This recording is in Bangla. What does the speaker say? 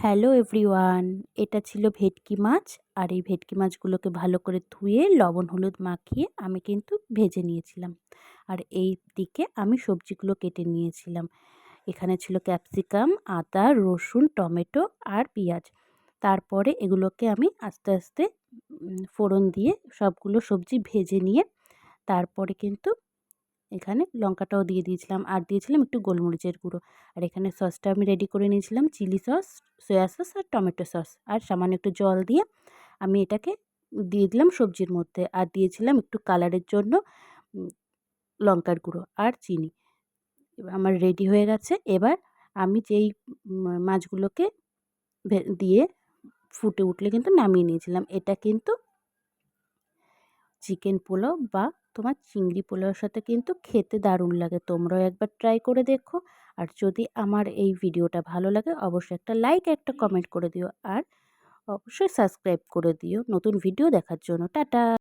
হ্যালো এভরিওয়ান, এটা ছিল ভেটকি মাছ। আর এই ভেটকি মাছগুলোকে ভালো করে ধুয়ে লবণ হলুদ মাখিয়ে আমি কিন্তু ভেজে নিয়েছিলাম। আর এই দিকে আমি সবজিগুলো কেটে নিয়েছিলাম। এখানে ছিল ক্যাপসিকাম, আদা, রসুন, টমেটো আর পেঁয়াজ। তারপরে এগুলোকে আমি আস্তে আস্তে ফোড়ন দিয়ে সবগুলো সবজি ভেজে নিয়ে তারপরে কিন্তু এখানে লঙ্কাটাও দিয়ে দিয়েছিলাম আর দিয়েছিলাম একটু গোলমরিচের গুঁড়ো। আর এখানে সসটা আমি রেডি করে নিয়েছিলাম, চিলি সস, সয়া সস আর টমেটো সস। আর সামান্য একটু জল দিয়ে আমি এটাকে দিয়ে দিলাম সবজির মধ্যে। আর দিয়েছিলাম একটু কালারের জন্য উম লঙ্কার গুঁড়ো আর চিনি। এবার আমার রেডি হয়ে গেছে। এবার আমি যেই মাছগুলোকে দিয়ে ফুটে উঠলে কিন্তু নামিয়ে নিয়েছিলাম। এটা কিন্তু চিকেন পোলাও বা তোমার চিংড়ি পোলাওর সাথে কিন্তু খেতে দারুণ লাগে। তোমরাও একবার ট্রাই করে দেখো। আর যদি আমার এই ভিডিওটা ভালো লাগে অবশ্যই একটা লাইক, একটা কমেন্ট করে দিও। আর অবশ্যই সাবস্ক্রাইব করে দিও নতুন ভিডিও দেখার জন্য। টাটা।